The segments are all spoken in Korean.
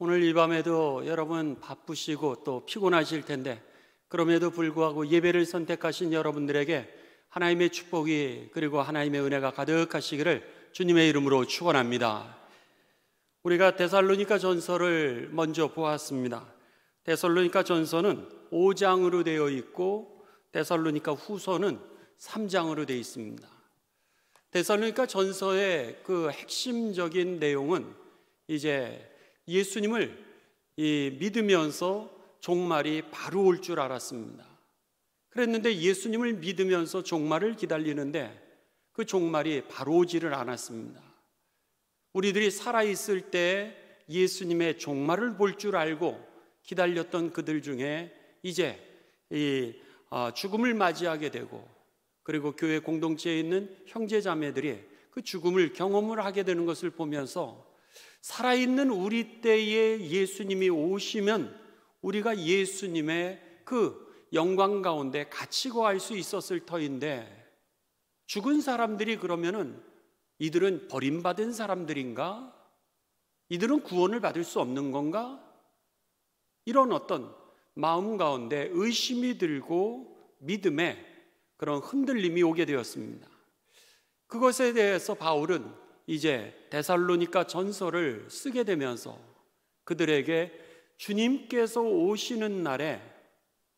오늘 이 밤에도 여러분 바쁘시고 또 피곤하실 텐데 그럼에도 불구하고 예배를 선택하신 여러분들에게 하나님의 축복이 그리고 하나님의 은혜가 가득하시기를 주님의 이름으로 축원합니다. 우리가 데살로니가 전서를 먼저 보았습니다. 데살로니가 전서는 5장으로 되어 있고 데살로니가 후서는 3장으로 되어 있습니다. 데살로니가 전서의 그 핵심적인 내용은 이제 예수님을 믿으면서 종말이 바로 올 줄 알았습니다. 그랬는데 예수님을 믿으면서 종말을 기다리는데 그 종말이 바로 오지를 않았습니다. 우리들이 살아있을 때 예수님의 종말을 볼 줄 알고 기다렸던 그들 중에 이제 죽음을 맞이하게 되고 그리고 교회 공동체에 있는 형제자매들이 그 죽음을 경험을 하게 되는 것을 보면서 살아있는 우리 때에 예수님이 오시면 우리가 예수님의 그 영광 가운데 같이 거할 수 있었을 터인데 죽은 사람들이 그러면은 이들은 버림받은 사람들인가? 이들은 구원을 받을 수 없는 건가? 이런 어떤 마음 가운데 의심이 들고 믿음에 그런 흔들림이 오게 되었습니다. 그것에 대해서 바울은 이제 데살로니가 전서를 쓰게 되면서 그들에게 주님께서 오시는 날에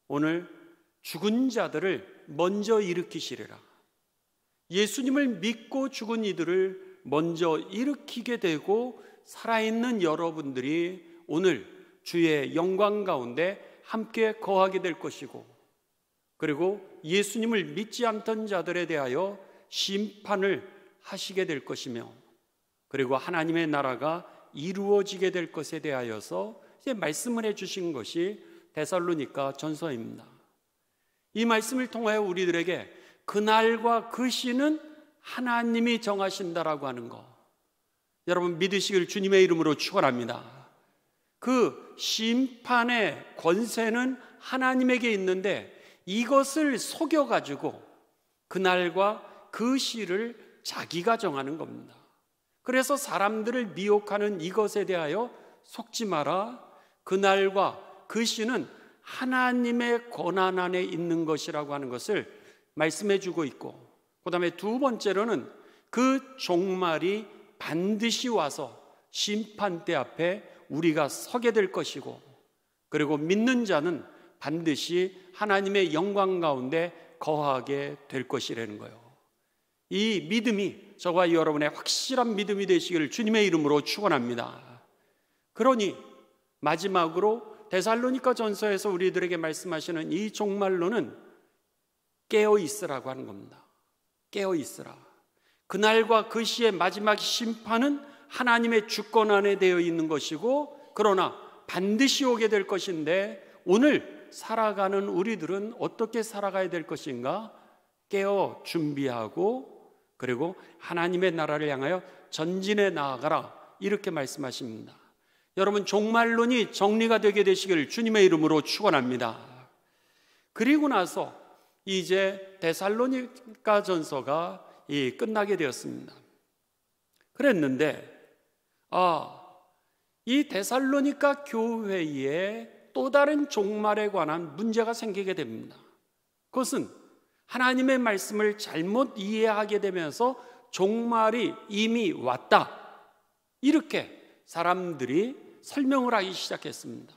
오늘 죽은 자들을 먼저 일으키시리라. 예수님을 믿고 죽은 이들을 먼저 일으키게 되고 살아있는 여러분들이 오늘 주의 영광 가운데 함께 거하게 될 것이고 그리고 예수님을 믿지 않던 자들에 대하여 심판을 하시게 될 것이며 그리고 하나님의 나라가 이루어지게 될 것에 대하여서 이제 말씀을 해주신 것이 데살로니가 전서입니다. 이 말씀을 통하여 우리들에게 그날과 그 시는 하나님이 정하신다라고 하는 것 여러분 믿으시길 주님의 이름으로 축원합니다. 그 심판의 권세는 하나님에게 있는데 이것을 속여가지고 그날과 그 시를 자기가 정하는 겁니다. 그래서 사람들을 미혹하는 이것에 대하여 속지 마라. 그날과 그 시는 하나님의 권한 안에 있는 것이라고 하는 것을 말씀해 주고 있고 그 다음에 두 번째로는 그 종말이 반드시 와서 심판대 앞에 우리가 서게 될 것이고 그리고 믿는 자는 반드시 하나님의 영광 가운데 거하게 될 것이라는 거예요. 이 믿음이 저와 여러분의 확실한 믿음이 되시기를 주님의 이름으로 축원합니다. 그러니 마지막으로 데살로니가 전서에서 우리들에게 말씀하시는 이 종말론은 깨어 있으라고 하는 겁니다. 깨어 있으라. 그날과 그 시의 마지막 심판은 하나님의 주권 안에 되어 있는 것이고 그러나 반드시 오게 될 것인데 오늘 살아가는 우리들은 어떻게 살아가야 될 것인가? 깨어 준비하고 그리고 하나님의 나라를 향하여 전진해 나아가라 이렇게 말씀하십니다. 여러분 종말론이 정리가 되게 되시기를 주님의 이름으로 축원합니다. 그리고 나서 이제 데살로니가 전서가 끝나게 되었습니다. 그랬는데 이 데살로니가 교회에 또 다른 종말에 관한 문제가 생기게 됩니다. 그것은 하나님의 말씀을 잘못 이해하게 되면서 종말이 이미 왔다 이렇게 사람들이 설명을 하기 시작했습니다.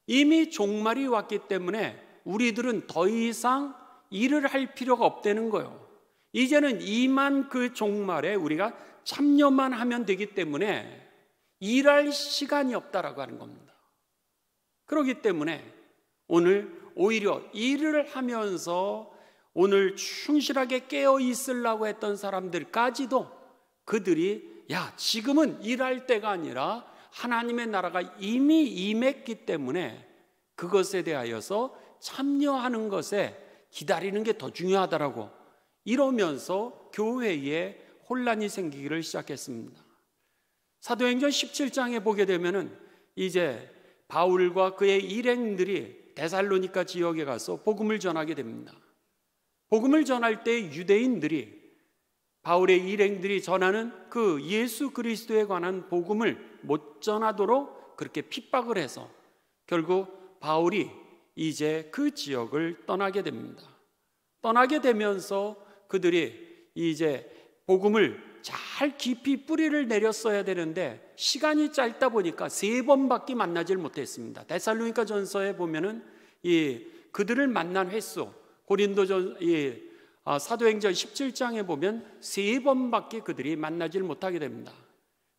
이미 종말이 왔기 때문에 우리들은 더 이상 일을 할 필요가 없다는 거예요. 이제는 이만 그 종말에 우리가 참여만 하면 되기 때문에 일할 시간이 없다라고 하는 겁니다. 그렇기 때문에 오늘 오히려 일을 하면서 오늘 충실하게 깨어 있으려고 했던 사람들까지도 그들이 지금은 일할 때가 아니라 하나님의 나라가 이미 임했기 때문에 그것에 대하여서 참여하는 것에 기다리는 게 더 중요하다라고 이러면서 교회에 혼란이 생기기를 시작했습니다. 사도행전 17장에 보게 되면은 이제 바울과 그의 일행들이 데살로니가 지역에 가서 복음을 전하게 됩니다. 복음을 전할 때 유대인들이 바울의 일행들이 전하는 그 예수 그리스도에 관한 복음을 못 전하도록 그렇게 핍박을 해서 결국 바울이 이제 그 지역을 떠나게 됩니다. 떠나게 되면서 그들이 이제 복음을 잘 깊이 뿌리를 내렸어야 되는데 시간이 짧다 보니까 3번밖에 만나질 못했습니다. 데살로니가 전서에 보면은 그들을 만난 횟수, 사도행전 17장에 보면 3번밖에 그들이 만나질 못하게 됩니다.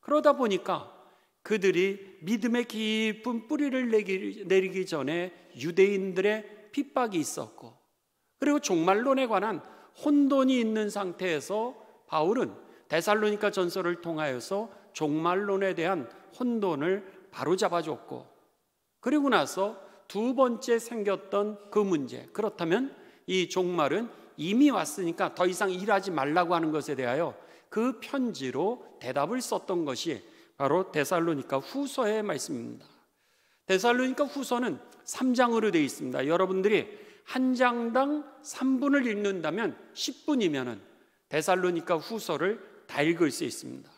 그러다 보니까 그들이 믿음의 깊은 뿌리를 내리기 전에 유대인들의 핍박이 있었고, 그리고 종말론에 관한 혼돈이 있는 상태에서 바울은 데살로니가 전서를 통하여서 종말론에 대한 혼돈을 바로잡아줬고, 그리고 나서 두 번째 생겼던 그 문제, 그렇다면 이 종말은 이미 왔으니까 더 이상 일하지 말라고 하는 것에 대하여 그 편지로 대답을 썼던 것이 바로 데살로니가 후서의 말씀입니다. 데살로니가 후서는 3장으로 되어 있습니다. 여러분들이 한 장당 3분을 읽는다면 10분이면 데살로니가 후서를 다 읽을 수 있습니다.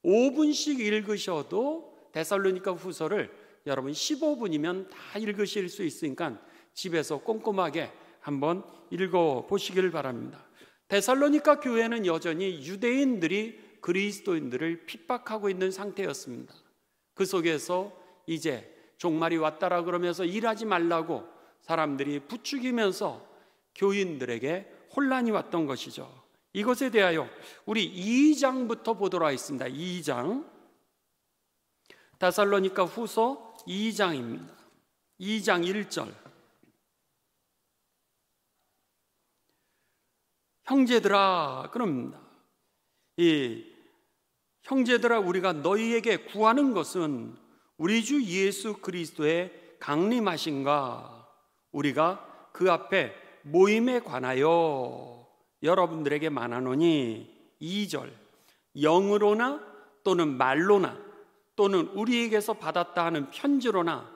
5분씩 읽으셔도 데살로니가 후서를 여러분 15분이면 다 읽으실 수 있으니까 집에서 꼼꼼하게 한번 읽어보시기를 바랍니다. 데살로니가 교회는 여전히 유대인들이 그리스도인들을 핍박하고 있는 상태였습니다. 그 속에서 이제 종말이 왔다라 그러면서 일하지 말라고 사람들이 부추기면서 교인들에게 혼란이 왔던 것이죠. 이것에 대하여 우리 2장부터 보도록 하겠습니다. 2장, 데살로니가 후서 2장입니다. 2장 1절. 형제들아, 그럽니다. 형제들아, 우리가 너희에게 구하는 것은 우리 주 예수 그리스도의 강림하심과 우리가 그 앞에 모임에 관하여 여러분들에게 말하노니, 2절, 영으로나 또는 말로나 또는 우리에게서 받았다 하는 편지로나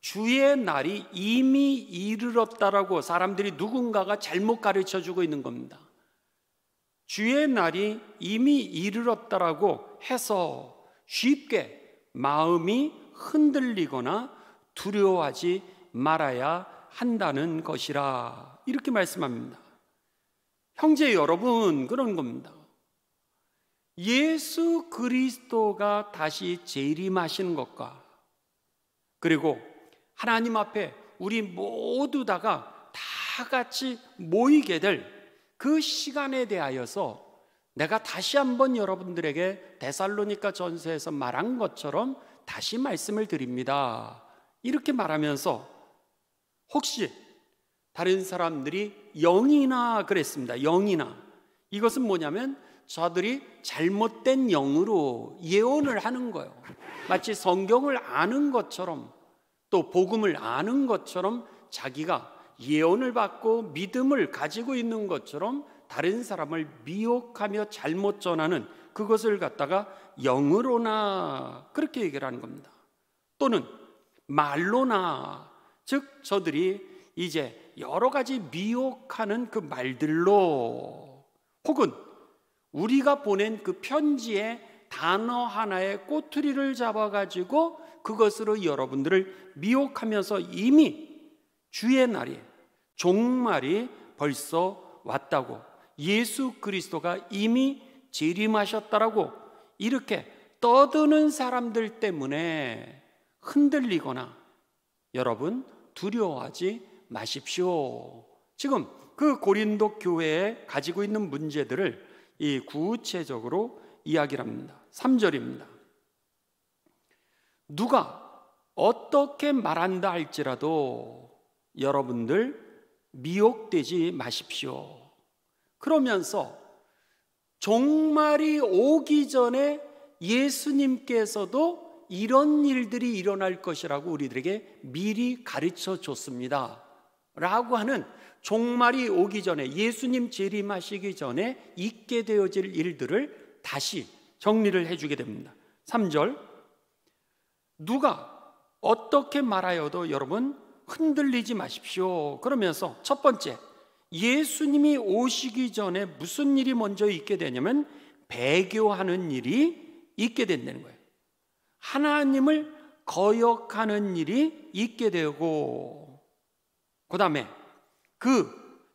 주의 날이 이미 이르렀다라고 사람들이 누군가가 잘못 가르쳐주고 있는 겁니다. 주의 날이 이미 이르렀다라고 해서 쉽게 마음이 흔들리거나 두려워하지 말아야 한다는 것이라, 이렇게 말씀합니다. 형제 여러분, 그런 겁니다. 예수 그리스도가 다시 재림하시는 것과 그리고 하나님 앞에 우리 모두 다가 다 같이 모이게 될 그 시간에 대하여서 내가 다시 한번 여러분들에게 데살로니가 전서에서 말한 것처럼 다시 말씀을 드립니다. 이렇게 말하면서 혹시 다른 사람들이 영이나 그랬습니다. 영이나, 이것은 뭐냐면 저들이 잘못된 영으로 예언을 하는 거예요. 마치 성경을 아는 것처럼 또 복음을 아는 것처럼 자기가 예언을 받고 믿음을 가지고 있는 것처럼 다른 사람을 미혹하며 잘못 전하는 그것을 갖다가 영으로나 그렇게 얘기를 하는 겁니다. 또는 말로나, 즉 저들이 이제 여러 가지 미혹하는 그 말들로, 혹은 우리가 보낸 그 편지의 단어 하나에 꼬투리를 잡아가지고 그것으로 여러분들을 미혹하면서 이미 주의 날이, 종말이 벌써 왔다고, 예수 그리스도가 이미 재림하셨다라고 이렇게 떠드는 사람들 때문에 흔들리거나 여러분 두려워하지 마십시오. 지금 그 고린도 교회에 가지고 있는 문제들을 이 구체적으로 이야기를 합니다. 3절입니다. 누가 어떻게 말한다 할지라도 여러분들 미혹되지 마십시오. 그러면서 종말이 오기 전에 예수님께서도 이런 일들이 일어날 것이라고 우리들에게 미리 가르쳐 줬습니다 라고 하는, 종말이 오기 전에, 예수님 재림하시기 전에 있게 되어질 일들을 다시 정리를 해주게 됩니다. 3절, 누가 어떻게 말하여도 여러분 흔들리지 마십시오. 그러면서 첫 번째, 예수님이 오시기 전에 무슨 일이 먼저 있게 되냐면 배교하는 일이 있게 된다는 거예요. 하나님을 거역하는 일이 있게 되고, 그 다음에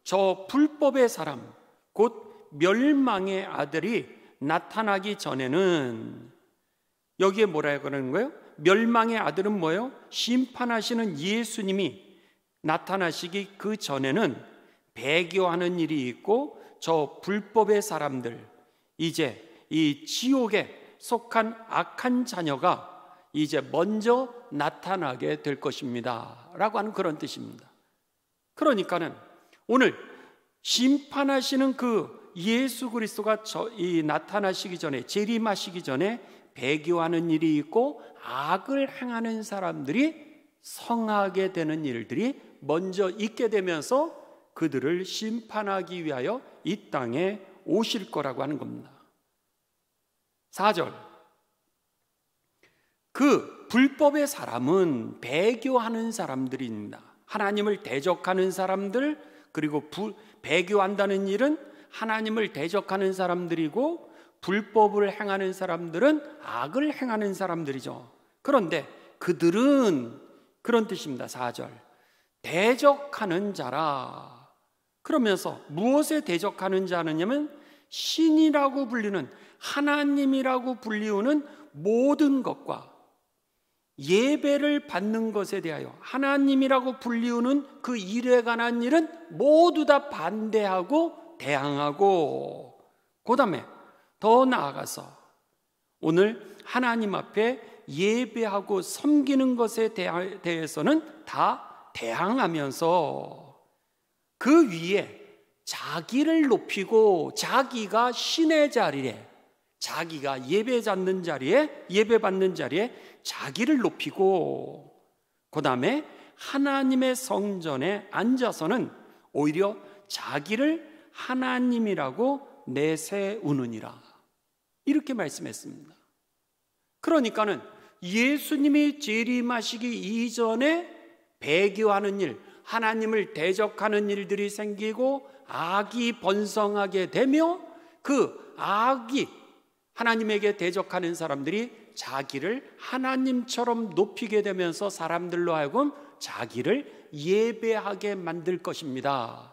저 불법의 사람, 곧 멸망의 아들이 나타나기 전에는, 여기에 뭐라 그러는 거예요? 멸망의 아들은 뭐예요? 심판하시는 예수님이 나타나시기 그 전에는 배교하는 일이 있고, 저 불법의 사람들, 이제 이 지옥에 속한 악한 자녀가 이제 먼저 나타나게 될 것입니다 라고 하는 그런 뜻입니다. 그러니까는 오늘 심판하시는 그 예수 그리스도가 나타나시기 전에, 재림하시기 전에 배교하는 일이 있고 악을 행하는 사람들이 성하게 되는 일들이 먼저 있게 되면서 그들을 심판하기 위하여 이 땅에 오실 거라고 하는 겁니다. 4절, 그 불법의 사람은 배교하는 사람들입니다. 하나님을 대적하는 사람들, 그리고 배교한다는 일은 하나님을 대적하는 사람들이고, 불법을 행하는 사람들은 악을 행하는 사람들이죠. 그런데 그들은 그런 뜻입니다. 4절, 대적하는 자라. 그러면서 무엇에 대적하는 자느냐면 신이라고 불리는, 하나님이라고 불리우는 모든 것과 예배를 받는 것에 대하여 하나님이라고 불리우는 그 일에 관한 일은 모두 다 반대하고 대항하고, 그 다음에 더 나아가서 오늘 하나님 앞에 예배하고 섬기는 것에 대해서는 다 대항하면서 그 위에 자기를 높이고, 자기가 신의 자리에, 자기가 예배받는 자리에 자기를 높이고, 그 다음에 하나님의 성전에 앉아서는 오히려 자기를 하나님이라고 내세우느니라, 이렇게 말씀했습니다. 그러니까는 예수님이 재림하시기 이전에 배교하는 일, 하나님을 대적하는 일들이 생기고 악이 번성하게 되며, 그 악이 하나님에게 대적하는 사람들이 자기를 하나님처럼 높이게 되면서 사람들로 하여금 자기를 예배하게 만들 것입니다.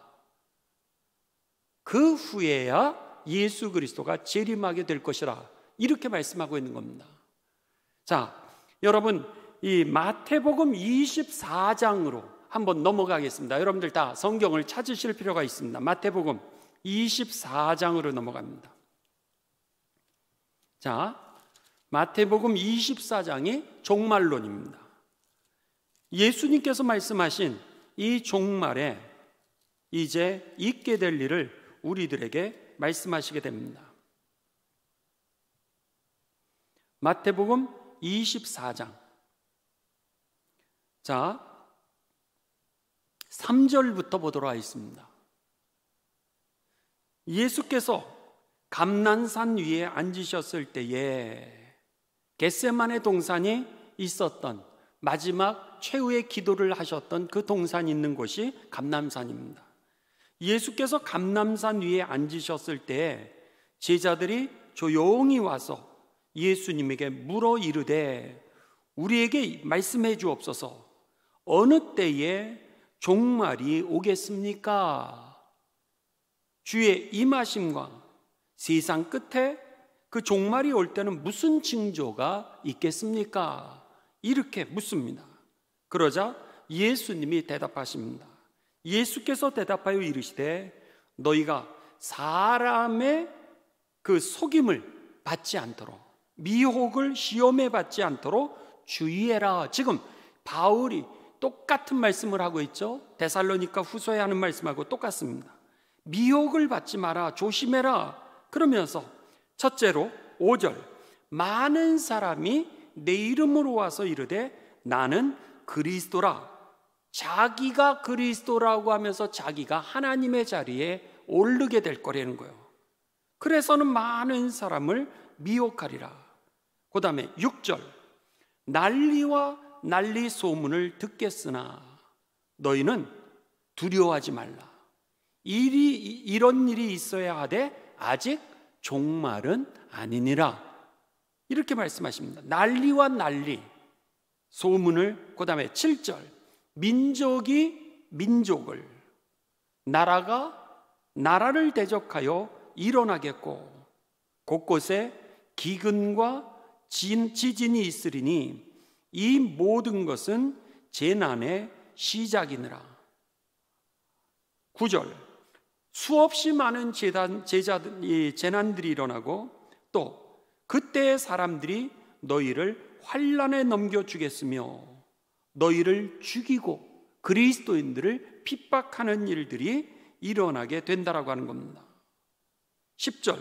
그 후에야 예수 그리스도가 재림하게 될 것이라, 이렇게 말씀하고 있는 겁니다. 자, 여러분, 이 마태복음 24장으로 한번 넘어가겠습니다. 여러분들 다 성경을 찾으실 필요가 있습니다. 마태복음 24장으로 넘어갑니다. 자, 마태복음 24장이 종말론입니다. 예수님께서 말씀하신 이 종말에 이제 있게 될 일을 우리들에게 말씀하시게 됩니다. 마태복음 24장, 자, 3절부터 보도록 하겠습니다. 예수께서 감난산 위에 앉으셨을 때에 겟세마네 동산이 있었던, 마지막 최후의 기도를 하셨던 그 동산이 있는 곳이 감람산입니다. 예수께서 감람산 위에 앉으셨을 때 제자들이 조용히 와서 예수님에게 물어 이르되, 우리에게 말씀해 주옵소서, 어느 때에 종말이 오겠습니까? 주의 임하심과 세상 끝에 그 종말이 올 때는 무슨 징조가 있겠습니까? 이렇게 묻습니다. 그러자 예수님이 대답하십니다. 예수께서 대답하여 이르시되, 너희가 사람의 그 속임을 받지 않도록, 미혹을 시험에 받지 않도록 주의해라. 지금 바울이 똑같은 말씀을 하고 있죠. 데살로니가 후서에 하는 말씀하고 똑같습니다. 미혹을 받지 마라, 조심해라. 그러면서 첫째로 5절, 많은 사람이 내 이름으로 와서 이르되 나는 그리스도라. 자기가 그리스도라고 하면서 자기가 하나님의 자리에 오르게 될 거라는 거예요. 그래서는 많은 사람을 미혹하리라. 그 다음에 6절, 난리와 난리 소문을 듣겠으나 너희는 두려워하지 말라. 이런 일이 있어야 하되 아직 종말은 아니니라. 이렇게 말씀하십니다. 난리와 난리, 소문을, 그 다음에 7절, 민족이 민족을, 나라가 나라를 대적하여 일어나겠고 곳곳에 기근과 지진이 있으리니 이 모든 것은 재난의 시작이니라. 9절, 수없이 많은 재난들이 일어나고 또 그때의 사람들이 너희를 환난에 넘겨주겠으며 너희를 죽이고 그리스도인들을 핍박하는 일들이 일어나게 된다라고 하는 겁니다. 10절,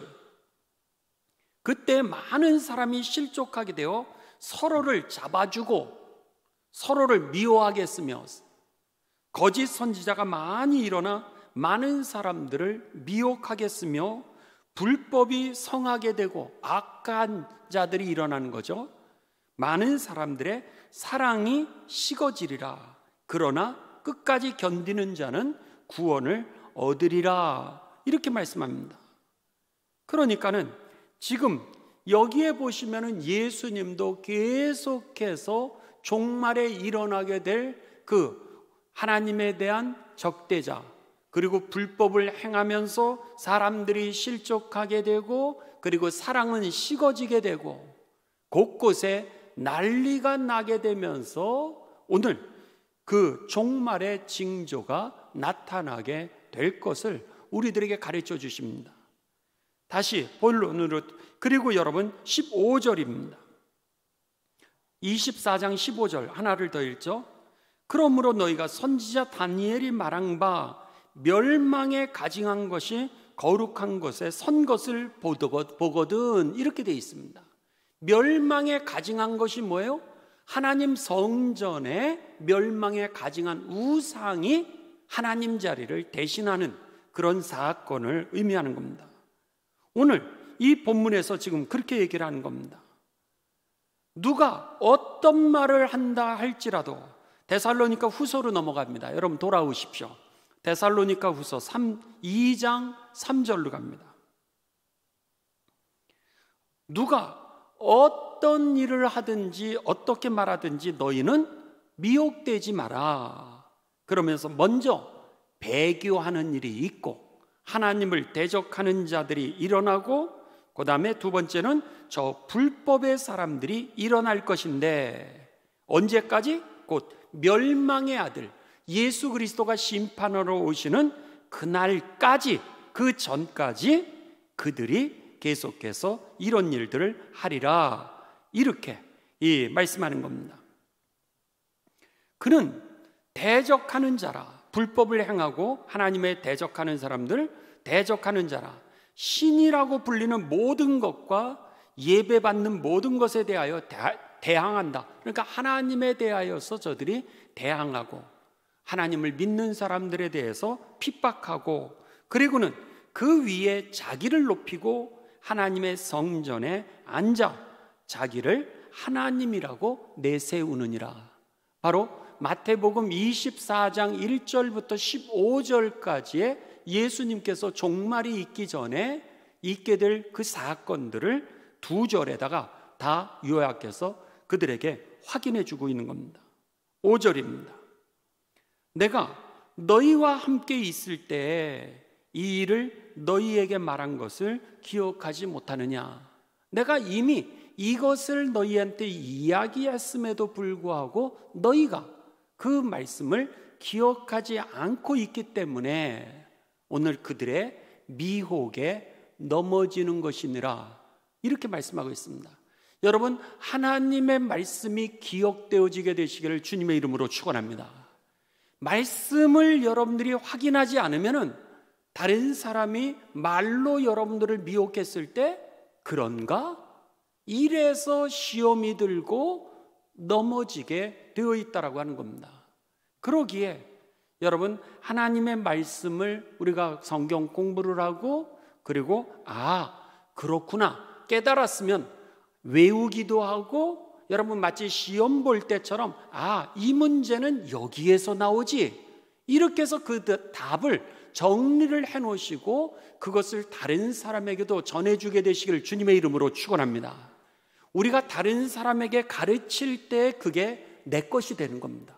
그때 많은 사람이 실족하게 되어 서로를 잡아주고 서로를 미워하게 했으며 거짓 선지자가 많이 일어나 많은 사람들을 미혹하겠으며 불법이 성하게 되고 악한 자들이 일어나는 거죠. 많은 사람들의 사랑이 식어지리라. 그러나 끝까지 견디는 자는 구원을 얻으리라. 이렇게 말씀합니다. 그러니까는 지금 여기에 보시면은 예수님도 계속해서 종말에 일어나게 될 그 하나님에 대한 적대자, 그리고 불법을 행하면서 사람들이 실족하게 되고 그리고 사랑은 식어지게 되고 곳곳에 난리가 나게 되면서 오늘 그 종말의 징조가 나타나게 될 것을 우리들에게 가르쳐 주십니다. 다시 본론으로, 그리고 여러분 15절입니다. 24장 15절 하나를 더 읽죠. 그러므로 너희가 선지자 다니엘이 말한 바 멸망에 가증한 것이 거룩한 것에 선 것을 보거든, 이렇게 되어 있습니다. 멸망에 가증한 것이 뭐예요? 하나님 성전에 멸망에 가증한 우상이 하나님 자리를 대신하는 그런 사건을 의미하는 겁니다. 오늘 이 본문에서 지금 그렇게 얘기를 하는 겁니다. 누가 어떤 말을 한다 할지라도, 데살로니가 후서로 넘어갑니다. 여러분 돌아오십시오. 데살로니가 후서 2장 3절로 갑니다. 누가 어떤 일을 하든지 어떻게 말하든지 너희는 미혹되지 마라. 그러면서 먼저 배교하는 일이 있고 하나님을 대적하는 자들이 일어나고, 그 다음에 두 번째는 저 불법의 사람들이 일어날 것인데, 언제까지? 곧 멸망의 아들 예수 그리스도가 심판하러 오시는 그날까지, 그 전까지 그들이 계속해서 이런 일들을 하리라. 이렇게 말씀하는 겁니다. 그는 대적하는 자라, 불법을 행하고 하나님의 대적하는 사람들, 대적하는 자라, 신이라고 불리는 모든 것과 예배받는 모든 것에 대하여 대항한다. 그러니까 하나님에 대하여서 저들이 대항하고 하나님을 믿는 사람들에 대해서 핍박하고, 그리고는 그 위에 자기를 높이고 하나님의 성전에 앉아 자기를 하나님이라고 내세우느니라. 바로 마태복음 24장 1절부터 15절까지의 예수님께서 종말이 있기 전에 있게 될 그 사건들을 두 절에다가 다 요약해서 그들에게 확인해 주고 있는 겁니다. 5절입니다. 내가 너희와 함께 있을 때 이 일을 너희에게 말한 것을 기억하지 못하느냐. 내가 이미 이것을 너희한테 이야기했음에도 불구하고 너희가 그 말씀을 기억하지 않고 있기 때문에 오늘 그들의 미혹에 넘어지는 것이니라. 이렇게 말씀하고 있습니다. 여러분, 하나님의 말씀이 기억되어지게 되시기를 주님의 이름으로 축원합니다. 말씀을 여러분들이 확인하지 않으면은 다른 사람이 말로 여러분들을 미혹했을 때 그런가? 이래서 시험이 들고 넘어지게 되어 있다라고 하는 겁니다. 그러기에 여러분, 하나님의 말씀을 우리가 성경 공부를 하고 그리고 그렇구나 깨달았으면 외우기도 하고, 여러분 마치 시험 볼 때처럼 이 문제는 여기에서 나오지, 이렇게 해서 그 답을 정리를 해놓으시고 그것을 다른 사람에게도 전해주게 되시기를 주님의 이름으로 축원합니다. 우리가 다른 사람에게 가르칠 때 그게 내 것이 되는 겁니다.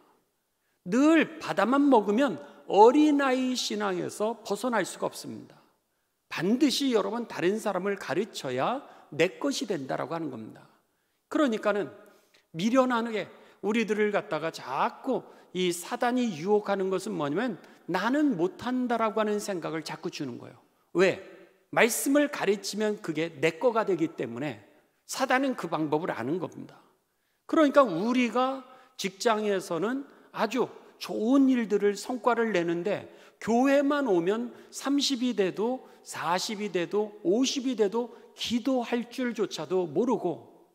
늘 받아만 먹으면 어린아이 신앙에서 벗어날 수가 없습니다. 반드시 여러분 다른 사람을 가르쳐야 내 것이 된다라고 하는 겁니다. 그러니까는 미련하게 우리들을 갖다가 자꾸 이 사단이 유혹하는 것은 뭐냐면 나는 못한다라고 하는 생각을 자꾸 주는 거예요. 왜? 말씀을 가르치면 그게 내 거가 되기 때문에 사단은 그 방법을 아는 겁니다. 그러니까 우리가 직장에서는 아주 좋은 일들을 성과를 내는데 교회만 오면 30이 돼도 40이 돼도 50이 돼도 기도할 줄조차도 모르고,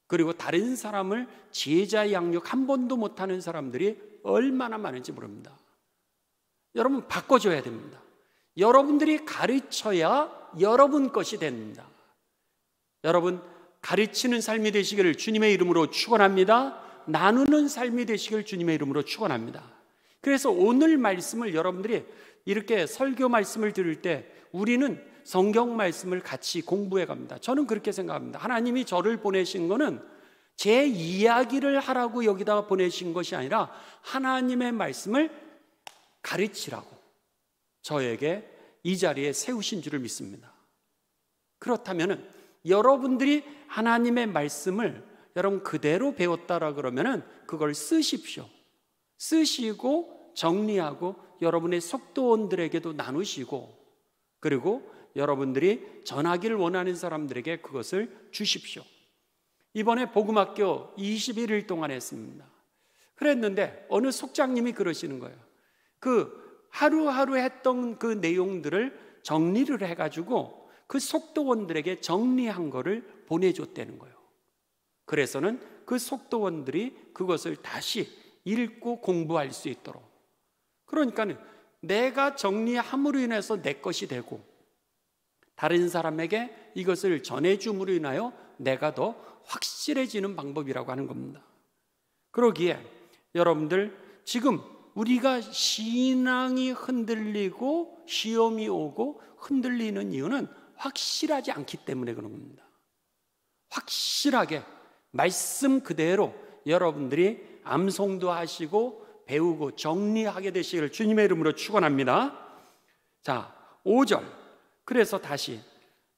그리고 다른 사람을 제자 양육 한 번도 못하는 사람들이 얼마나 많은지 모릅니다. 여러분 바꿔줘야 됩니다. 여러분들이 가르쳐야 여러분 것이 됩니다. 여러분 가르치는 삶이 되시기를 주님의 이름으로 축원합니다. 나누는 삶이 되시기를 주님의 이름으로 축원합니다. 그래서 오늘 말씀을 여러분들이 이렇게 설교 말씀을 들을 때 우리는 성경 말씀을 같이 공부해 갑니다. 저는 그렇게 생각합니다. 하나님이 저를 보내신 거는 제 이야기를 하라고 여기다가 보내신 것이 아니라 하나님의 말씀을 가르치라고 저에게 이 자리에 세우신 줄을 믿습니다. 그렇다면 여러분들이 하나님의 말씀을 여러분 그대로 배웠다라 그러면은 그걸 쓰십시오. 쓰시고 정리하고 여러분의 속도원들에게도 나누시고, 그리고 여러분들이 전하기를 원하는 사람들에게 그것을 주십시오. 이번에 복음학교 21일 동안 했습니다. 그랬는데 어느 속장님이 그러시는 거예요. 그 하루하루 했던 그 내용들을 정리를 해가지고 그 속도원들에게 정리한 거를 보내줬다는 거예요. 그래서는 그 속도원들이 그것을 다시 읽고 공부할 수 있도록. 그러니까 내가 정리함으로 인해서 내 것이 되고 다른 사람에게 이것을 전해줌으로 인하여 내가 더 확실해지는 방법이라고 하는 겁니다. 그러기에 여러분들 지금 우리가 신앙이 흔들리고 시험이 오고 흔들리는 이유는 확실하지 않기 때문에 그런 겁니다. 확실하게 말씀 그대로 여러분들이 암송도 하시고 배우고 정리하게 되시기를 주님의 이름으로 축원합니다. 자, 5절. 그래서 다시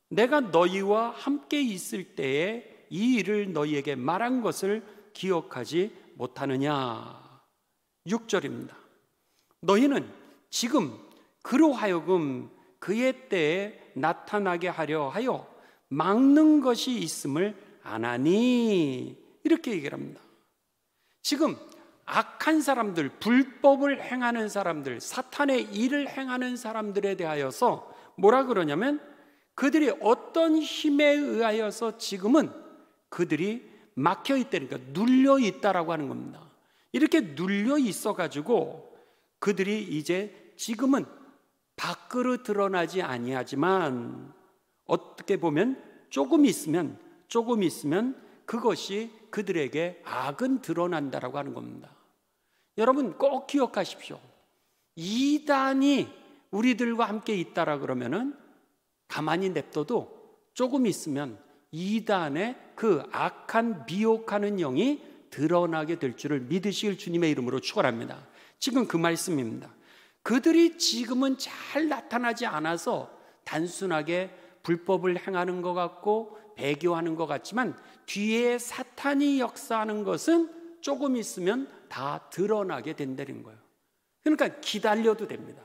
내가 너희와 함께 있을 때에 이 일을 너희에게 말한 것을 기억하지 못하느냐. 6절입니다. 너희는 지금 그로 하여금 그의 때에 나타나게 하려 하여 막는 것이 있음을 아나니, 이렇게 얘기를 합니다. 지금 악한 사람들, 불법을 행하는 사람들, 사탄의 일을 행하는 사람들에 대하여서 뭐라 그러냐면 그들이 어떤 힘에 의하여서 지금은 그들이 막혀 있다니까, 눌려 있다라고 하는 겁니다. 이렇게 눌려 있어 가지고 그들이 이제 지금은 밖으로 드러나지 아니하지만 어떻게 보면 조금 있으면 그것이 그들에게 악은 드러난다라고 하는 겁니다. 여러분 꼭 기억하십시오. 이단이 우리들과 함께 있다라 그러면은 가만히 냅둬도 조금 있으면 이단의 그 악한 미혹하는 영이 드러나게 될 줄을 믿으실 주님의 이름으로 축원합니다. 지금 그 말씀입니다. 그들이 지금은 잘 나타나지 않아서 단순하게 불법을 행하는 것 같고 배교하는 것 같지만 뒤에 사탄이 역사하는 것은 조금 있으면 다 드러나게 된다는 거예요. 그러니까 기다려도 됩니다.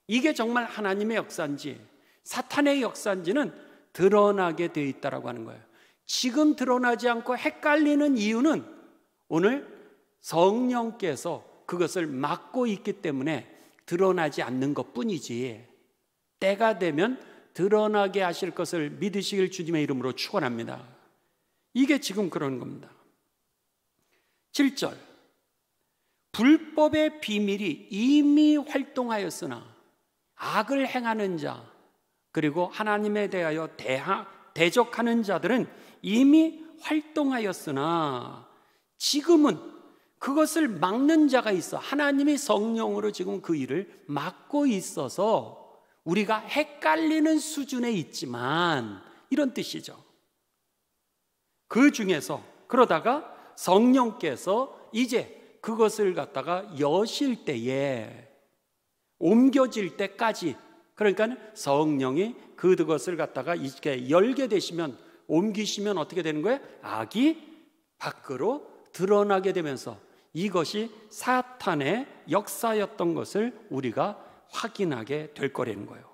이게 정말 하나님의 역사인지 사탄의 역사인지는 드러나게 되어 있다고 하는 거예요. 지금 드러나지 않고 헷갈리는 이유는 오늘 성령께서 그것을 막고 있기 때문에 드러나지 않는 것뿐이지, 때가 되면 드러나게 하실 것을 믿으시길 주님의 이름으로 축원합니다. 이게 지금 그런 겁니다. 7절. 불법의 비밀이 이미 활동하였으나 악을 행하는 자 그리고 하나님에 대하여 대적하는 자들은 이미 활동하였으나 지금은 그것을 막는 자가 있어. 하나님이 성령으로 지금 그 일을 막고 있어서 우리가 헷갈리는 수준에 있지만, 이런 뜻이죠. 그 중에서 그러다가 성령께서 이제 그것을 갖다가 여실 때에, 옮겨질 때까지, 그러니까 성령이 그것을 갖다가 이렇게 열게 되시면, 옮기시면 어떻게 되는 거예요? 악이 밖으로 드러나게 되면서 이것이 사탄의 역사였던 것을 우리가 확인하게 될 거라는 거예요.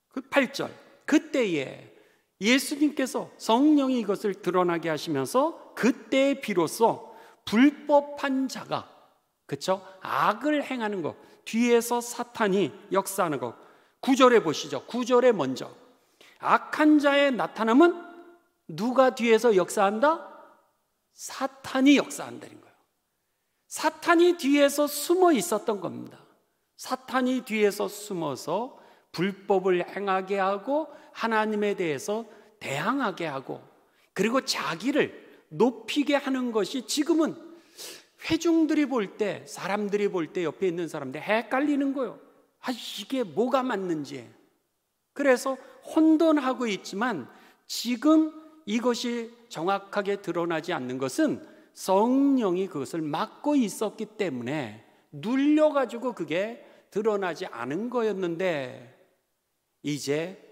그 8절, 그때에 예수님께서 성령이 이것을 드러나게 하시면서 그때 비로소 불법한 자가, 그렇죠? 악을 행하는 것, 뒤에서 사탄이 역사하는 것. 9절에 보시죠. 9절에 먼저 악한 자의 나타남은 누가 뒤에서 역사한다? 사탄이 역사한다는 거예요. 사탄이 뒤에서 숨어 있었던 겁니다. 사탄이 뒤에서 숨어서 불법을 행하게 하고 하나님에 대해서 대항하게 하고, 그리고 자기를 높이게 하는 것이 지금은 회중들이 볼 때, 사람들이 볼 때 옆에 있는 사람들 헷갈리는 거예요. 이게 뭐가 맞는지. 그래서 혼돈하고 있지만 지금 이것이 정확하게 드러나지 않는 것은 성령이 그것을 막고 있었기 때문에 눌려가지고 그게 드러나지 않은 거였는데, 이제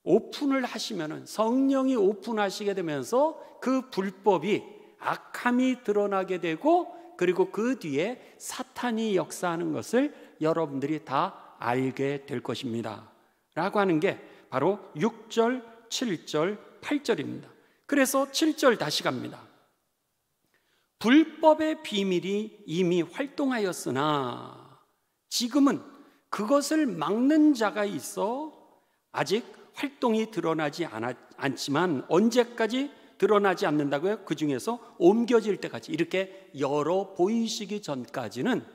오픈을 하시면은, 성령이 오픈하시게 되면서 그 불법이, 악함이 드러나게 되고, 그리고 그 뒤에 사탄이 역사하는 것을 여러분들이 다 알게 될 것입니다 라고 하는 게 바로 6절, 7절, 8절입니다. 그래서 7절 다시 갑니다. 불법의 비밀이 이미 활동하였으나 지금은 그것을 막는 자가 있어 아직 활동이 드러나지 않지만, 언제까지 드러나지 않는다고요? 그 중에서 옮겨질 때까지, 이렇게 열어 보이시기 전까지는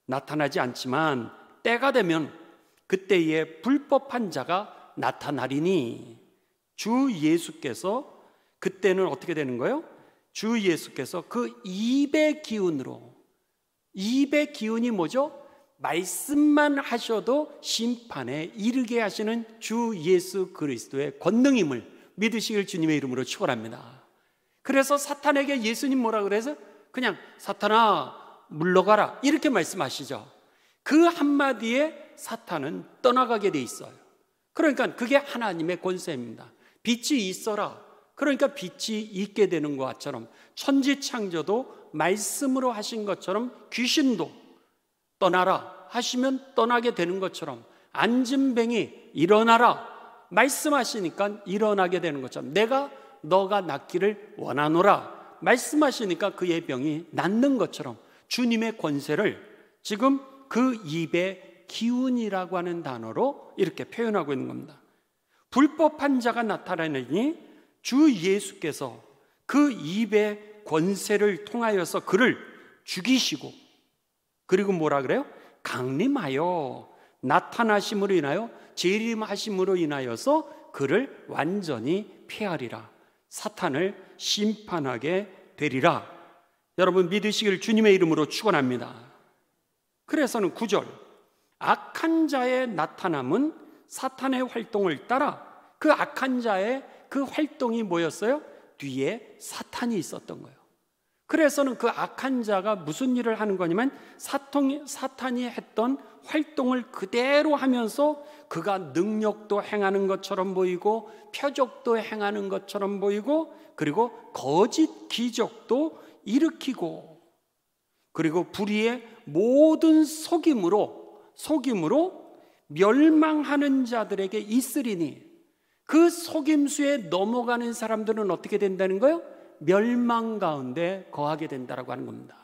나타나지 않지만 때가 되면 그때에 불법한 자가 나타나리니, 주 예수께서 그때는 어떻게 되는 거예요? 주 예수께서 그 입의 기운으로, 입의 기운이 뭐죠? 말씀만 하셔도 심판에 이르게 하시는 주 예수 그리스도의 권능임을 믿으시길 주님의 이름으로 축원합니다. 그래서 사탄에게 예수님 뭐라 그래서 그냥 사탄아 물러가라 이렇게 말씀하시죠. 그 한마디에 사탄은 떠나가게 돼 있어요. 그러니까 그게 하나님의 권세입니다. 빛이 있어라, 그러니까 빛이 있게 되는 것처럼, 천지창조도 말씀으로 하신 것처럼 귀신도 떠나라 하시면 떠나게 되는 것처럼, 안진뱅이 일어나라 말씀하시니까 일어나게 되는 것처럼, 너가 낫기를 원하노라 말씀하시니까 그의 병이 낫는 것처럼, 주님의 권세를 지금 그 입의 기운이라고 하는 단어로 이렇게 표현하고 있는 겁니다. 불법한 자가 나타나니 주 예수께서 그 입의 권세를 통하여서 그를 죽이시고, 그리고 뭐라 그래요? 강림하여 나타나심으로 인하여, 재림하심으로 인하여서 그를 완전히 폐하리라, 사탄을 심판하게 되리라. 여러분 믿으시길 주님의 이름으로 축원합니다. 그래서는 9절, 악한 자의 나타남은 사탄의 활동을 따라, 그 악한 자의 그 활동이 뭐였어요? 뒤에 사탄이 있었던 거예요. 그래서는 그 악한 자가 무슨 일을 하는 거냐면 사탄이 했던 활동을 그대로 하면서 그가 능력도 행하는 것처럼 보이고 표적도 행하는 것처럼 보이고, 그리고 거짓 기적도 일으키고, 그리고 불의의 모든 속임으로 멸망하는 자들에게 있으리니, 그 속임수에 넘어가는 사람들은 어떻게 된다는 거예요? 멸망 가운데 거하게 된다라고 하는 겁니다.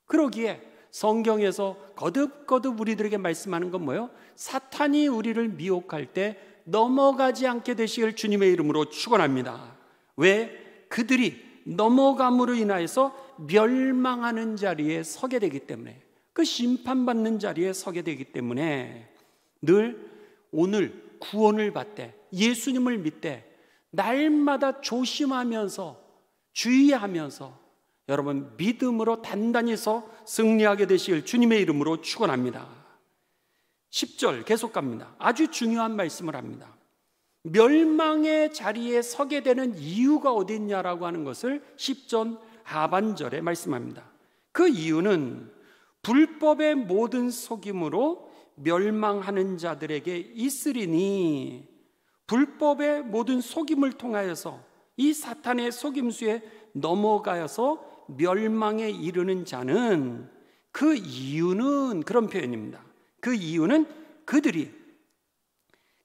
그러기에 성경에서 거듭거듭 우리들에게 말씀하는 건 뭐예요? 사탄이 우리를 미혹할 때 넘어가지 않게 되시길 주님의 이름으로 축원합니다. 왜? 그들이 넘어감으로 인하여서 멸망하는 자리에 서게 되기 때문에, 그 심판받는 자리에 서게 되기 때문에 늘 오늘 구원을 받되 예수님을 믿되 날마다 조심하면서 주의하면서 여러분 믿음으로 단단히 서 승리하게 되시길 주님의 이름으로 축원합니다. 10절 계속 갑니다. 아주 중요한 말씀을 합니다. 멸망의 자리에 서게 되는 이유가 어디 있냐라고 하는 것을 10절 하반절에 말씀합니다. 그 이유는 불법의 모든 속임으로 멸망하는 자들에게 있으리니, 불법의 모든 속임을 통하여서 이 사탄의 속임수에 넘어가서 멸망에 이르는 자는, 그 이유는, 그런 표현입니다. 그 이유는 그들이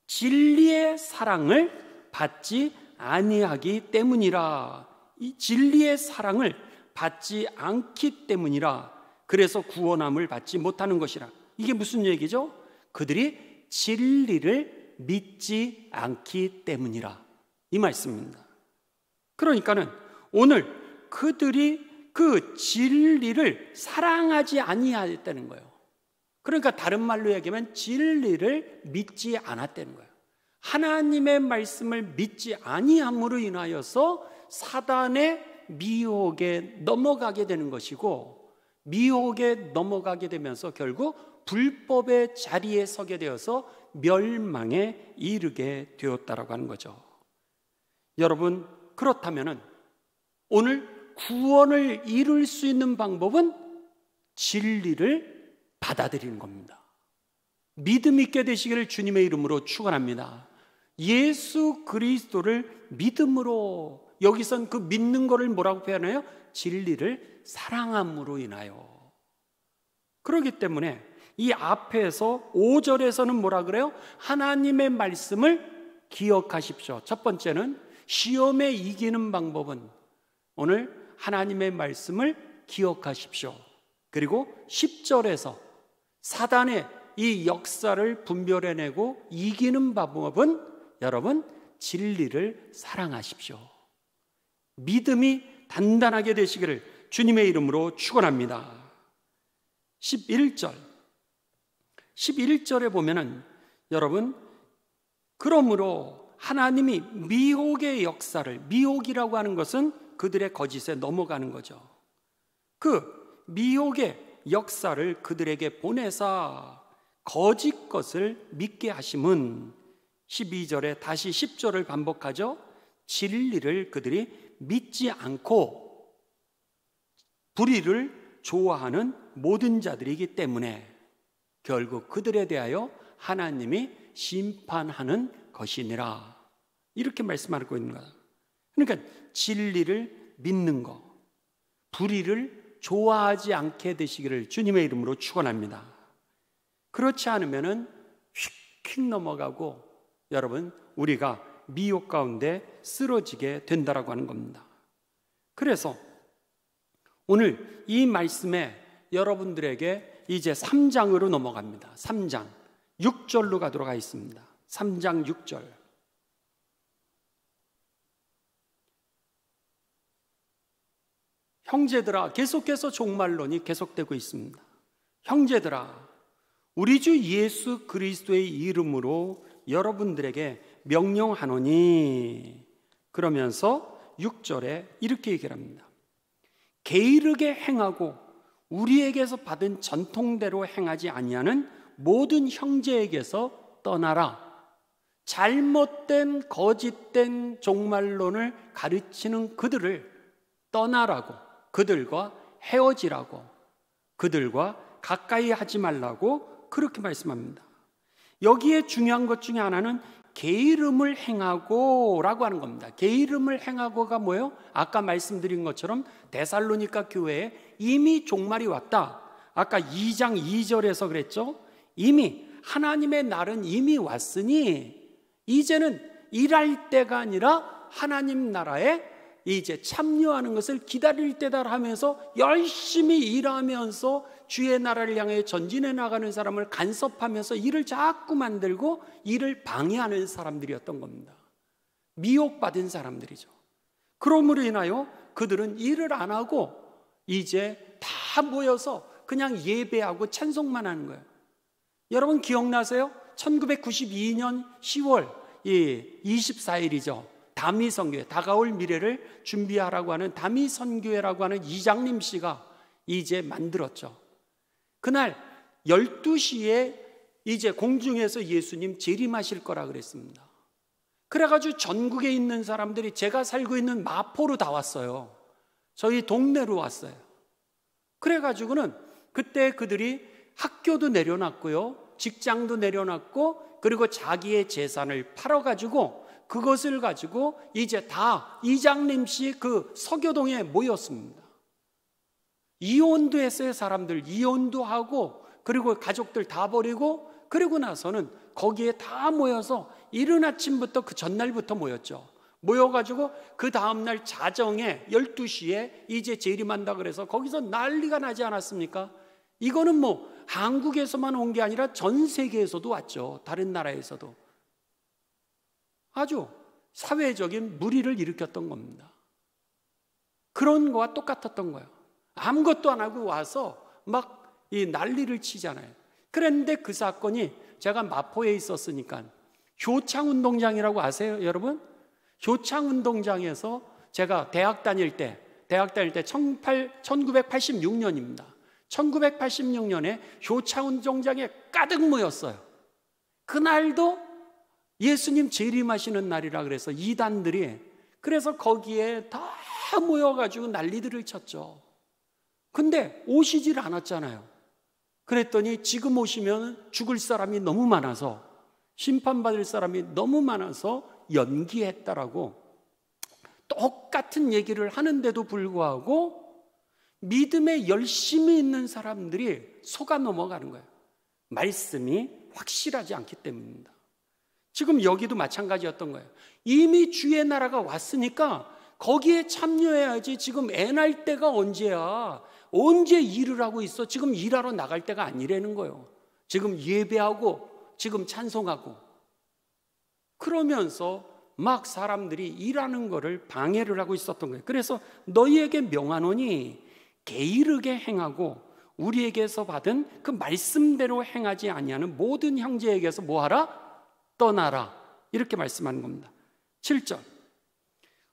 진리의 사랑을 받지 아니하기 때문이라. 이 진리의 사랑을 받지 않기 때문이라. 그래서 구원함을 받지 못하는 것이라. 이게 무슨 얘기죠? 그들이 진리를 믿지 않기 때문이라, 이 말씀입니다. 그러니까는 오늘 그들이 그 진리를 사랑하지 아니하였다는 거예요. 그러니까 다른 말로 얘기하면 진리를 믿지 않았다는 거예요. 하나님의 말씀을 믿지 아니함으로 인하여서 사단의 미혹에 넘어가게 되는 것이고, 미혹에 넘어가게 되면서 결국 불법의 자리에 서게 되어서 멸망에 이르게 되었다라고 하는 거죠. 여러분, 그렇다면 오늘 구원을 이룰 수 있는 방법은 진리를 받아들이는 겁니다. 믿음 있게 되시기를 주님의 이름으로 축원합니다. 예수 그리스도를 믿음으로, 여기선 그 믿는 거를 뭐라고 표현해요? 진리를 사랑함으로 인하여. 그렇기 때문에 이 앞에서 5절에서는 뭐라 그래요? 하나님의 말씀을 기억하십시오. 첫 번째는 시험에 이기는 방법은 오늘 하나님의 말씀을 기억하십시오. 그리고 10절에서 사단의 이 역사를 분별해내고 이기는 방법은 여러분, 진리를 사랑하십시오. 믿음이 단단하게 되시기를 주님의 이름으로 축원합니다. 11절에 보면은 여러분, 그러므로 하나님이 미혹의 역사를, 미혹이라고 하는 것은 그들의 거짓에 넘어가는 거죠. 그 미혹의 역사를 그들에게 보내사 거짓 것을 믿게 하심은, 12절에 다시 10절을 반복하죠. 진리를 그들이 믿지 않고 불의를 좋아하는 모든 자들이기 때문에 결국 그들에 대하여 하나님이 심판하는 것이니라, 이렇게 말씀하고 있는 거다. 그러니까 진리를 믿는 것, 불의를 좋아하지 않게 되시기를 주님의 이름으로 축원합니다. 그렇지 않으면은 휙휙 넘어가고 여러분, 우리가 미혹 가운데 쓰러지게 된다라고 하는 겁니다. 그래서 오늘 이 말씀에 여러분들에게 이제 3장으로 넘어갑니다. 3장 6절로 가도록 하겠습니다. 3장 6절. 형제들아, 계속해서 종말론이 계속되고 있습니다. 형제들아, 우리 주 예수 그리스도의 이름으로 여러분들에게 명령하노니, 그러면서 6절에 이렇게 얘기를 합니다. 게으르게 행하고 우리에게서 받은 전통대로 행하지 아니하는 모든 형제에게서 떠나라. 잘못된 거짓된 종말론을 가르치는 그들을 떠나라고, 그들과 헤어지라고, 그들과 가까이 하지 말라고 그렇게 말씀합니다. 여기에 중요한 것 중에 하나는 게으름을 행하고 라고 하는 겁니다. 게으름을 행하고가 뭐예요? 아까 말씀드린 것처럼 데살로니가 교회에 이미 종말이 왔다. 아까 2장 2절에서 그랬죠. 이미 하나님의 날은 이미 왔으니 이제는 일할 때가 아니라 하나님 나라에 이제 참여하는 것을 기다릴 때다 하면서 열심히 일하면서 주의 나라를 향해 전진해 나가는 사람을 간섭하면서 일을 자꾸 만들고 일을 방해하는 사람들이었던 겁니다. 미혹받은 사람들이죠. 그러므로 인하여 그들은 일을 안 하고 이제 다 모여서 그냥 예배하고 찬송만 하는 거예요. 여러분 기억나세요? 1992년 10월 24일이죠. 다미선교회, 다가올 미래를 준비하라고 하는 다미선교회라고 하는 이장님 씨가 이제 만들었죠. 그날 12시에 이제 공중에서 예수님 재림하실 거라 그랬습니다. 그래가지고 전국에 있는 사람들이 제가 살고 있는 마포로 다 왔어요. 저희 동네로 왔어요. 그래가지고는 그때 그들이 학교도 내려놨고요, 직장도 내려놨고, 그리고 자기의 재산을 팔아가지고 그것을 가지고 이제 다 이장님씨 그 서교동에 모였습니다. 이혼도 했어요. 사람들 이혼도 하고, 그리고 가족들 다 버리고, 그리고 나서는 거기에 다 모여서 이른 아침부터 그 전날부터 모였죠. 모여가지고 그 다음날 자정에 12시에 이제 재림한다 그래서 거기서 난리가 나지 않았습니까? 이거는 뭐 한국에서만 온 게 아니라 전 세계에서도 왔죠. 다른 나라에서도. 아주 사회적인 물의를 일으켰던 겁니다. 그런 거와 똑같았던 거예요. 아무것도 안 하고 와서 막 이 난리를 치잖아요. 그런데 그 사건이, 제가 마포에 있었으니까 효창운동장이라고 아세요, 여러분? 효창운동장에서 제가 대학 다닐 때 1986년입니다. 1986년에 효창운동장에 가득 모였어요. 그날도 예수님 재림하시는 날이라 그래서 이단들이, 그래서 거기에 다 모여가지고 난리들을 쳤죠. 근데 오시질 않았잖아요. 그랬더니 지금 오시면 죽을 사람이 너무 많아서, 심판받을 사람이 너무 많아서 연기했다라고 똑같은 얘기를 하는데도 불구하고 믿음에 열심히 있는 사람들이 속아 넘어가는 거예요. 말씀이 확실하지 않기 때문입니다. 지금 여기도 마찬가지였던 거예요. 이미 주의 나라가 왔으니까 거기에 참여해야지. 지금 애 날 때가 언제야? 언제 일을 하고 있어? 지금 일하러 나갈 때가 아니라는 거예요. 지금 예배하고 지금 찬송하고 그러면서 막 사람들이 일하는 거를 방해를 하고 있었던 거예요. 그래서 너희에게 명하노니 게으르게 행하고 우리에게서 받은 그 말씀대로 행하지 아니하는 모든 형제에게서 뭐하라? 떠나라. 이렇게 말씀하는 겁니다. 7절,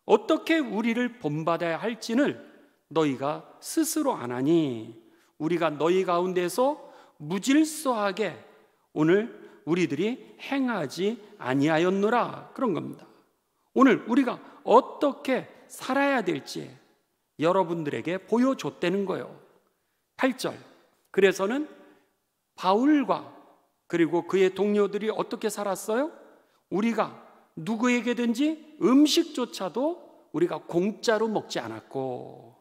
어떻게 우리를 본받아야 할지는 너희가 스스로 아나니 우리가 너희 가운데서 무질서하게 오늘 우리들이 행하지 아니하였노라. 그런 겁니다. 오늘 우리가 어떻게 살아야 될지 여러분들에게 보여줬다는 거예요. 8절, 그래서는 바울과 그리고 그의 동료들이 어떻게 살았어요? 우리가 누구에게든지 음식조차도 우리가 공짜로 먹지 않았고,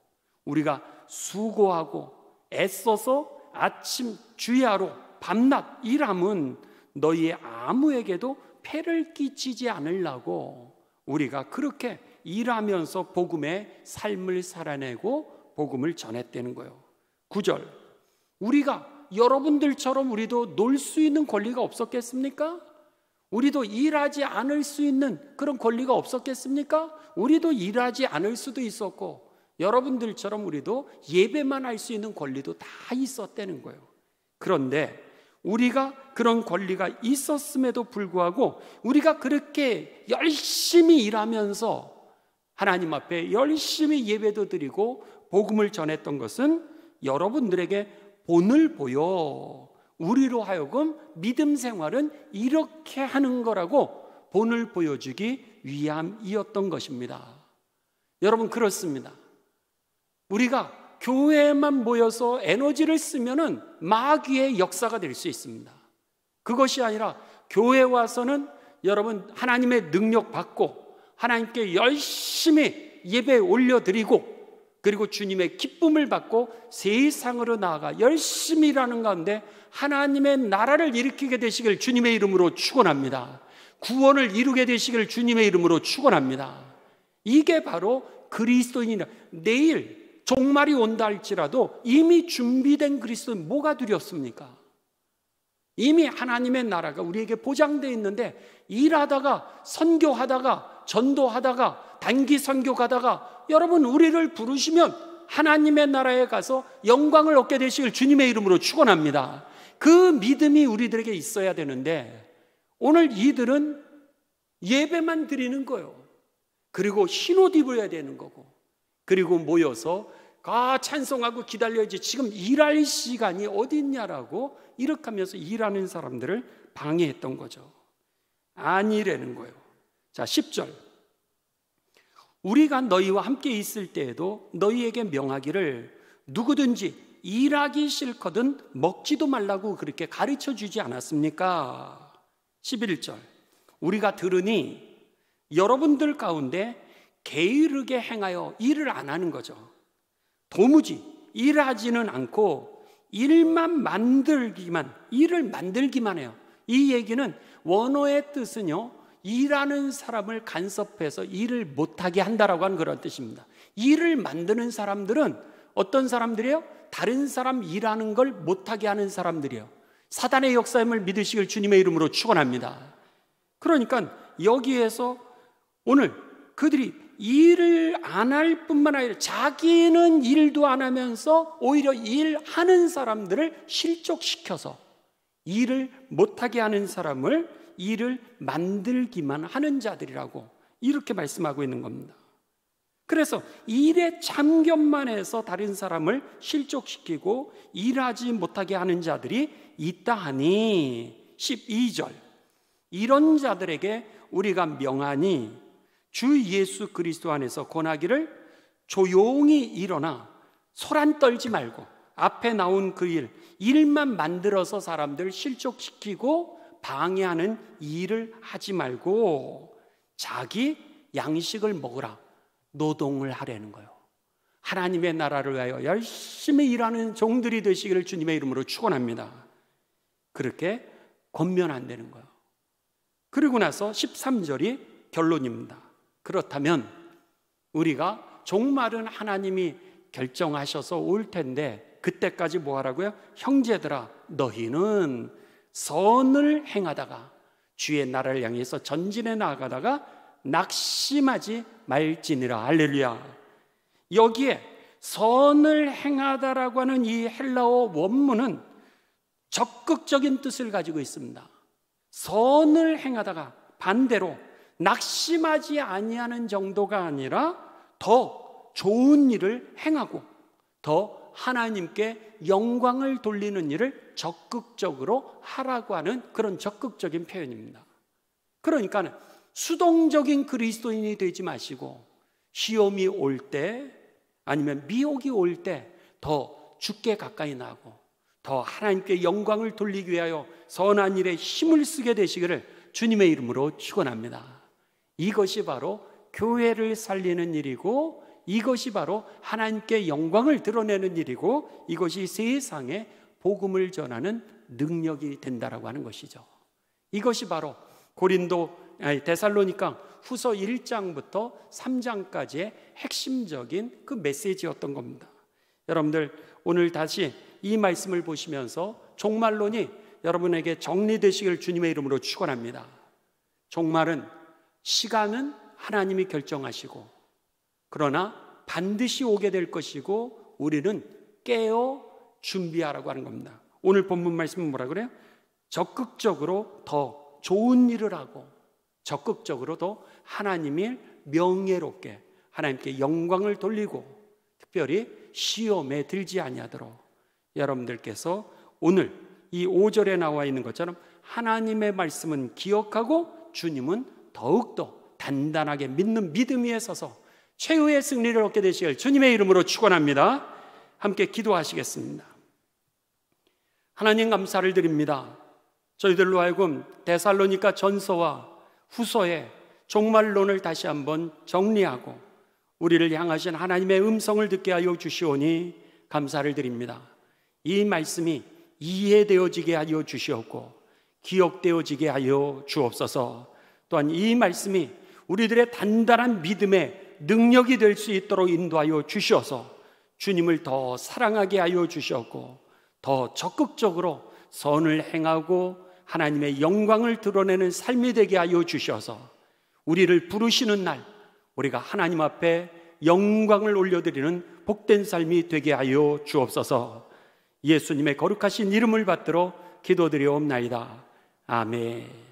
우리가 수고하고 애써서 아침 주야로 밤낮 일함은 너희 아무에게도 폐를 끼치지 않으려고 우리가 그렇게 일하면서 복음의 삶을 살아내고 복음을 전했다는 거예요. 9절, 우리가 여러분들처럼 우리도 놀 수 있는 권리가 없었겠습니까? 우리도 일하지 않을 수 있는 그런 권리가 없었겠습니까? 우리도 일하지 않을 수도 있었고 여러분들처럼 우리도 예배만 할 수 있는 권리도 다 있었다는 거예요. 그런데 우리가 그런 권리가 있었음에도 불구하고 우리가 그렇게 열심히 일하면서 하나님 앞에 열심히 예배도 드리고 복음을 전했던 것은 여러분들에게 본을 보여 우리로 하여금 믿음 생활은 이렇게 하는 거라고 본을 보여주기 위함이었던 것입니다. 여러분, 그렇습니다. 우리가 교회에만 모여서 에너지를 쓰면은 마귀의 역사가 될 수 있습니다. 그것이 아니라 교회에 와서는 여러분 하나님의 능력 받고 하나님께 열심히 예배 올려드리고 그리고 주님의 기쁨을 받고 세상으로 나아가 열심히 일하는 가운데 하나님의 나라를 일으키게 되시길 주님의 이름으로 축원합니다. 구원을 이루게 되시길 주님의 이름으로 축원합니다. 이게 바로 그리스도인이라. 내일 종말이 온다 할지라도 이미 준비된 그리스도인 뭐가 두렵습니까? 이미 하나님의 나라가 우리에게 보장되어 있는데 일하다가 선교하다가 전도하다가 단기 선교 가다가 여러분 우리를 부르시면 하나님의 나라에 가서 영광을 얻게 되시길 주님의 이름으로 축원합니다. 그 믿음이 우리들에게 있어야 되는데 오늘 이들은 예배만 드리는 거예요. 그리고 흰옷 입어야 되는 거고 그리고 모여서 찬송하고 기다려야지 지금 일할 시간이 어디 있냐라고 이렇게 하면서 일하는 사람들을 방해했던 거죠. 아니라는 거예요. 자, 10절, 우리가 너희와 함께 있을 때에도 너희에게 명하기를 누구든지 일하기 싫거든 먹지도 말라고 그렇게 가르쳐 주지 않았습니까? 11절, 우리가 들으니 여러분들 가운데 게으르게 행하여 일을 안 하는 거죠. 도무지 일하지는 않고 일을 만들기만 해요. 이 얘기는 원어의 뜻은요, 일하는 사람을 간섭해서 일을 못하게 한다라고 하는 그런 뜻입니다. 일을 만드는 사람들은 어떤 사람들이에요? 다른 사람 일하는 걸 못하게 하는 사람들이에요. 사단의 역사임을 믿으시길 주님의 이름으로 축원합니다. 그러니까 여기에서 오늘 그들이 일을 안 할 뿐만 아니라 자기는 일도 안 하면서 오히려 일하는 사람들을 실족시켜서 일을 못하게 하는 사람을 일을 만들기만 하는 자들이라고 이렇게 말씀하고 있는 겁니다. 그래서 일에 참견만 해서 다른 사람을 실족시키고 일하지 못하게 하는 자들이 있다 하니 12절, 이런 자들에게 우리가 명하니 주 예수 그리스도 안에서 권하기를 조용히 일어나 소란 떨지 말고 앞에 나온 그 일만 만들어서 사람들 실족시키고 방해하는 일을 하지 말고 자기 양식을 먹으라, 노동을 하라는 거예요. 하나님의 나라를 위하여 열심히 일하는 종들이 되시기를 주님의 이름으로 축원합니다. 그렇게 권면한다는 거예요. 그리고 나서 13절이 결론입니다. 그렇다면 우리가 종말은 하나님이 결정하셔서 올 텐데 그때까지 뭐 하라고요? 형제들아, 너희는 선을 행하다가 주의 나라를 향해서 전진해 나가다가 낙심하지 말지니라. 할렐루야. 여기에 선을 행하다라고 하는 이 헬라어 원문은 적극적인 뜻을 가지고 있습니다. 선을 행하다가 반대로 낙심하지 아니하는 정도가 아니라 더 좋은 일을 행하고 더 하나님께 영광을 돌리는 일을 적극적으로 하라고 하는 그런 적극적인 표현입니다. 그러니까 수동적인 그리스도인이 되지 마시고 시험이 올 때 아니면 미혹이 올 때 더 주께 가까이 나고 더 하나님께 영광을 돌리기 위하여 선한 일에 힘을 쓰게 되시기를 주님의 이름으로 축원합니다. 이것이 바로 교회를 살리는 일이고 이것이 바로 하나님께 영광을 드러내는 일이고 이것이 세상에 복음을 전하는 능력이 된다라고 하는 것이죠. 이것이 바로 데살로니가 후서 1장부터 3장까지의 핵심적인 그 메시지였던 겁니다. 여러분들 오늘 다시 이 말씀을 보시면서 종말론이 여러분에게 정리되시길 주님의 이름으로 축원합니다. 종말은 시간은 하나님이 결정하시고 그러나 반드시 오게 될 것이고 우리는 깨어 준비하라고 하는 겁니다. 오늘 본문 말씀은 뭐라 그래요? 적극적으로 더 좋은 일을 하고 적극적으로 더 하나님을 명예롭게 하나님께 영광을 돌리고 특별히 시험에 들지 아니하도록 여러분들께서 오늘 이 5절에 나와 있는 것처럼 하나님의 말씀은 기억하고 주님은 더욱더 단단하게 믿는 믿음 위에 서서 최후의 승리를 얻게 되시길 주님의 이름으로 축원합니다. 함께 기도하시겠습니다. 하나님 감사를 드립니다. 저희들로 하여금 데살로니가 전서와 후서의 종말론을 다시 한번 정리하고 우리를 향하신 하나님의 음성을 듣게 하여 주시오니 감사를 드립니다. 이 말씀이 이해되어지게 하여 주시옵고 기억되어지게 하여 주옵소서. 또한 이 말씀이 우리들의 단단한 믿음의 능력이 될 수 있도록 인도하여 주셔서 주님을 더 사랑하게 하여 주셨고 더 적극적으로 선을 행하고 하나님의 영광을 드러내는 삶이 되게 하여 주셔서 우리를 부르시는 날 우리가 하나님 앞에 영광을 올려드리는 복된 삶이 되게 하여 주옵소서. 예수님의 거룩하신 이름을 받들어 기도드리옵나이다. 아멘.